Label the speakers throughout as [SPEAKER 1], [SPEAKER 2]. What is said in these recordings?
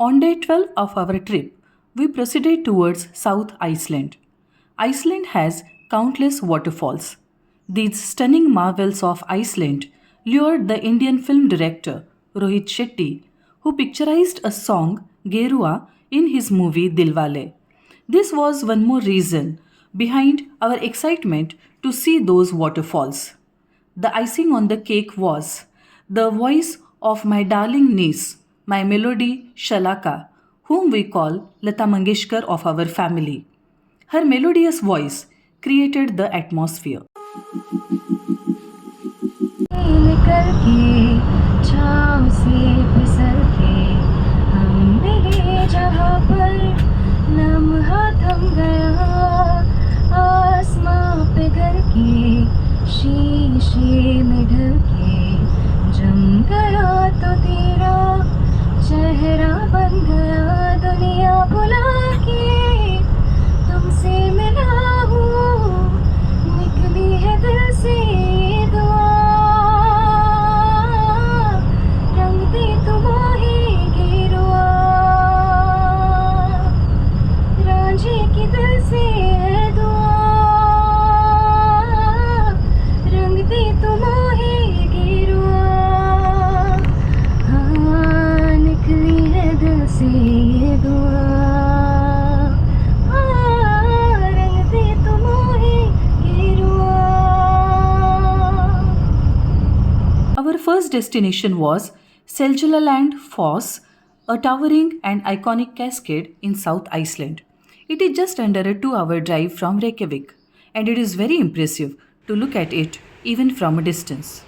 [SPEAKER 1] On day 12 of our trip, we proceeded towards South Iceland. Iceland has countless waterfalls. These stunning marvels of Iceland lured the Indian film director Rohit Shetty, who picturized a song Gerua in his movie Dilwale. This was one more reason behind our excitement to see those waterfalls. The icing on the cake was the voice of my darling niece, my melody Shalaka, whom we call Lata Mangeshkar of our family. Her melodious voice created the atmosphere.
[SPEAKER 2] निकल के छाँव से फिसल के हम मिले जहाँ पर लम्हा थम गया आसमां पे घर के शीशे में ढल के जम गया तो तेरा चेहरा बन गया दुनिया भुला के तुमसे मिला हूँ निकली है दिल से दुआ
[SPEAKER 1] Our first destination was Seljaland Foss, a towering and iconic cascade in South Iceland. It is just under a 2-hour drive from Reykjavik, and it is very impressive to look at it even from a distance.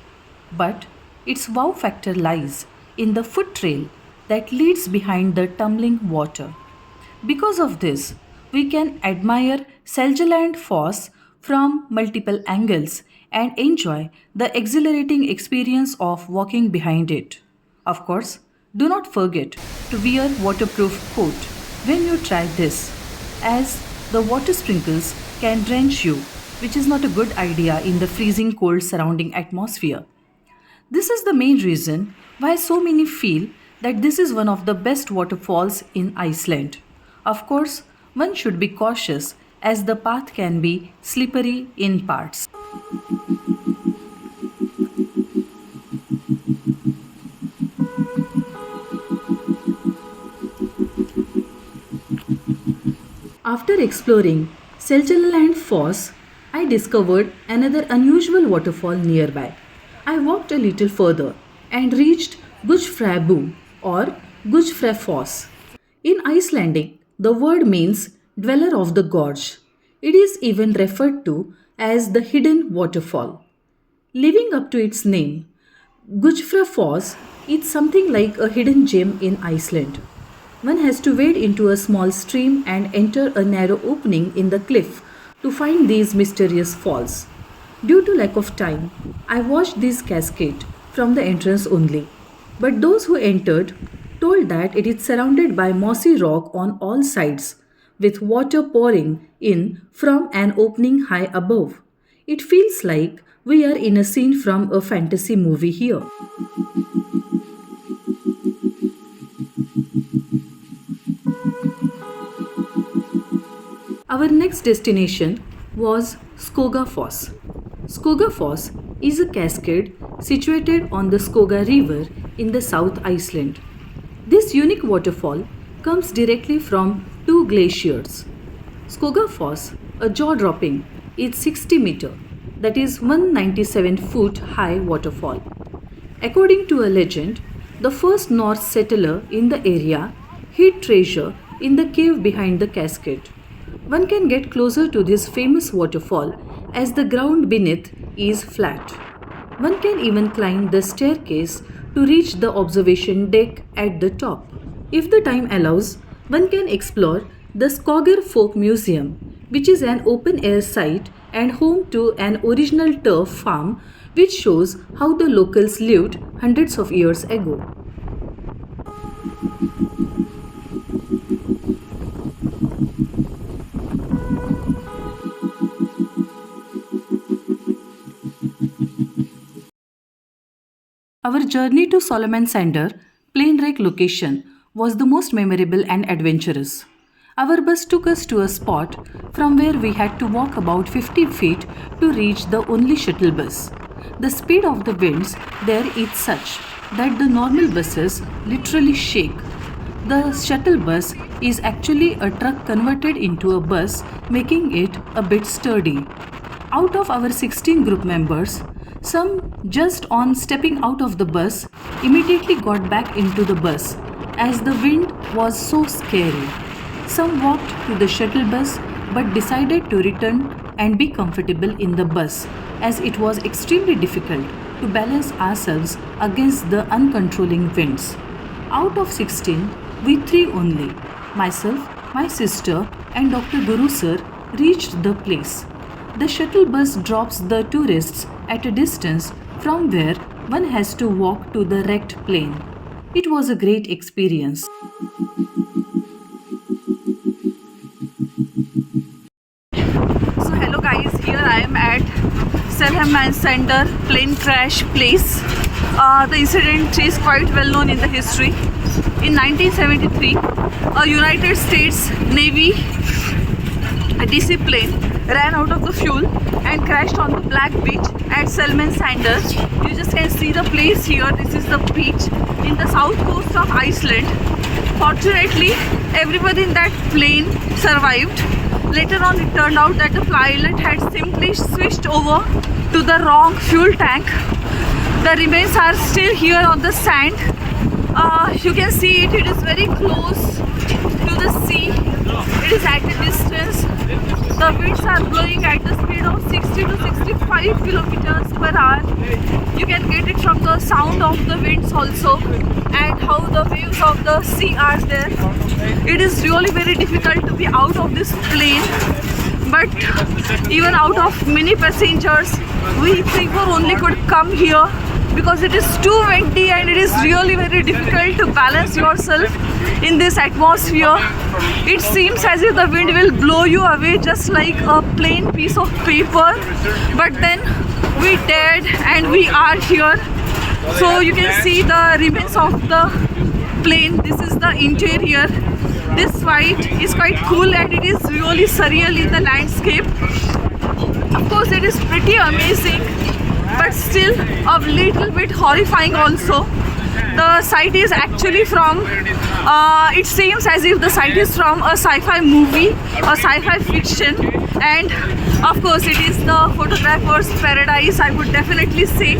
[SPEAKER 1] But its wow factor lies in the foot trail that leads behind the tumbling water. Because of this, we can admire Seljaland Foss from multiple angles and enjoy the exhilarating experience of walking behind it. Of course, do not forget to wear waterproof coat when you try this, as the water sprinkles can drench you, which is not a good idea in the freezing cold surrounding atmosphere. This is the main reason why so many feel that this is one of the best waterfalls in Iceland. Of course, one should be cautious as the path can be slippery in parts. After exploring Seljaland Foss, I discovered another unusual waterfall nearby. I walked a little further and reached Gujfrabu or Gujfrafoss. In Icelandic, the word means dweller of the gorge. It is even referred to as the hidden waterfall. Living up to its name, Gujfrafoss is something like a hidden gem in Iceland. One has to wade into a small stream and enter a narrow opening in the cliff to find these mysterious falls. Due to lack of time, I watched this cascade from the entrance only. But those who entered told that it is surrounded by mossy rock on all sides, with water pouring in from an opening high above. It feels like we are in a scene from a fantasy movie here. Our next destination was Skogafoss. Skogafoss is a cascade situated on the Skoga River in the South Iceland. This unique waterfall comes directly from two glaciers. Skogafoss, a jaw-dropping, is 60 meter, that is 197 foot high waterfall. According to a legend, the first Norse settler in the area hid treasure in the cave behind the cascade. One can get closer to this famous waterfall as the ground beneath is flat. One can even climb the staircase to reach the observation deck at the top. If the time allows, one can explore the Skogar Folk Museum, which is an open-air site and home to an original turf farm which shows how the locals lived hundreds of years ago. Our journey to Solomon Sander, plane wreck location, was the most memorable and adventurous. Our bus took us to a spot from where we had to walk about 50 feet to reach the only shuttle bus. The speed of the winds there is such that the normal buses literally shake. The shuttle bus is actually a truck converted into a bus, making it a bit sturdy. Out of our 16 group members, some just on stepping out of the bus immediately got back into the bus as the wind was so scary. Some walked to the shuttle bus but decided to return and be comfortable in the bus as it was extremely difficult to balance ourselves against the uncontrolling winds. Out of 16, we three only, myself, my sister, and Dr. Guru sir, reached the place. The shuttle bus drops the tourists at a distance from where one has to walk to the wrecked plane. It was a great experience. So hello guys, here I am at Selham Center plane crash place. The incident is quite well known in the history. In 1973, a United States Navy DC plane ran out of the fuel and crashed on the black beach at Selman Sanders. You just can see the place here. This is the beach in the south coast of Iceland. Fortunately, everybody in that plane survived. Later on, it turned out that the pilot had simply switched over to the wrong fuel tank. The remains are still here on the sand. You can see it is very close to the sea. It is at a distance. The winds are blowing at the speed of 60 to 65 kilometers per hour. You can get it from the sound of the winds also and how the waves of the sea are there. It is really very difficult to be out of this plane, but even out of many passengers, we three-four only could come here because it is too windy and it is really very difficult to balance yourself in this atmosphere. It seems as if the wind will blow you away just like a plain piece of paper, but then we dared and we are here. So you can see the remains of the plane. This is the interior. This white is quite cool and it is really surreal in the landscape. Of course, it is pretty amazing, but still a little bit horrifying also. The site is actually from, it seems as if the site is from a sci-fi movie, a sci-fi fiction, and of course it is the photographer's paradise, I would definitely say.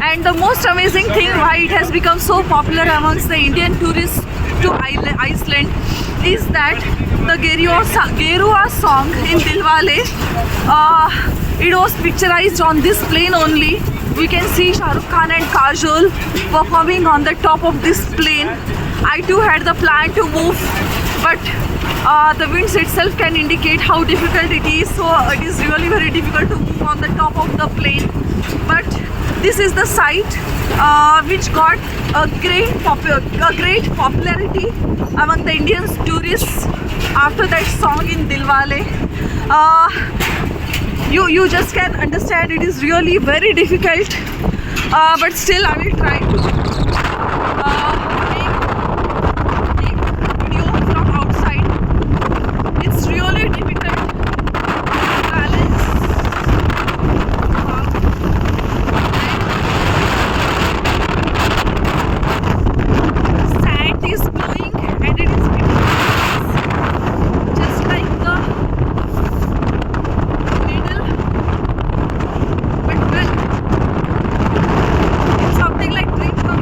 [SPEAKER 1] And the most amazing thing why it has become so popular amongst the Indian tourists to Iceland is that the Gerua song in Dilwale, it was picturized on this plane only. We can see Shah Rukh Khan and Kajol performing on the top of this plane. I too had the plan to move, but the winds itself can indicate how difficult it is. So it is really very difficult to move on the top of the plane. But this is the site which got a great popularity among the Indian tourists after that song in Dilwale. You just can understand it is really very difficult, but still I will try to make video from outside. It's really difficult to balance. Sand is blowing and it is just like the something like dreams come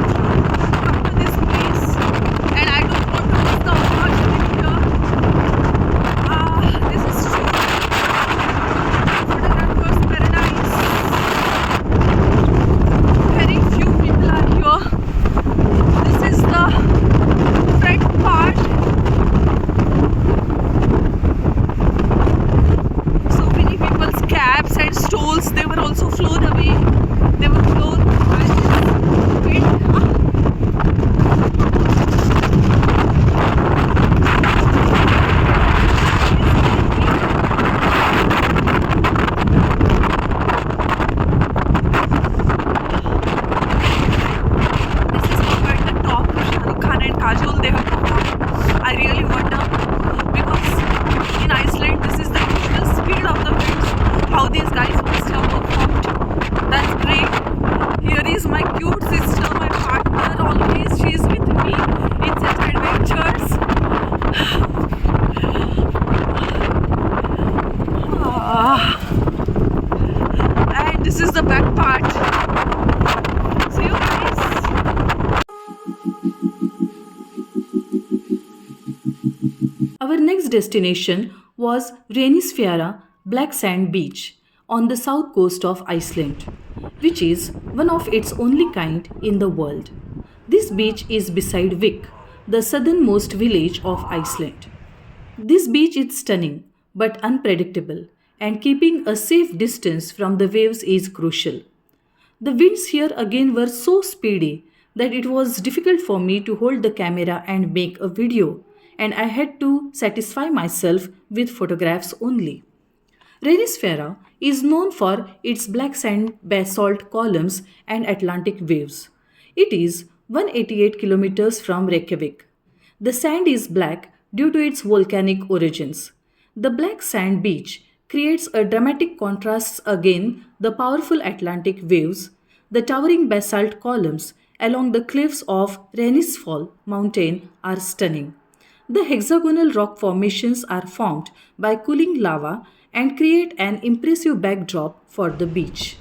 [SPEAKER 1] Our next destination was Reynisfjara Black Sand Beach on the south coast of Iceland, which is one of its only kind in the world. This beach is beside Vik, the southernmost village of Iceland. This beach is stunning but unpredictable, and keeping a safe distance from the waves is crucial. The winds here again were so speedy that it was difficult for me to hold the camera and make a video, and I had to satisfy myself with photographs only. Reynisfjara is known for its black sand basalt columns and Atlantic waves. It is 188 kilometers from Reykjavik. The sand is black due to its volcanic origins. The black sand beach creates a dramatic contrast against the powerful Atlantic waves. The towering basalt columns along the cliffs of Reynisfjall mountain are stunning. The hexagonal rock formations are formed by cooling lava and create an impressive backdrop for the beach.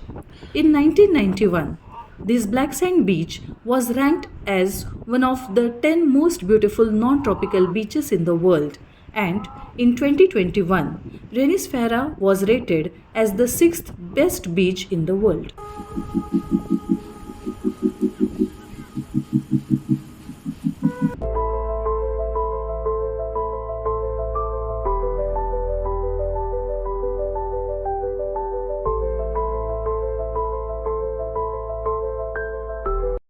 [SPEAKER 1] In 1991, this black sand beach was ranked as one of the 10 most beautiful non-tropical beaches in the world, and in 2021, Reynisfjara was rated as the 6th best beach in the world.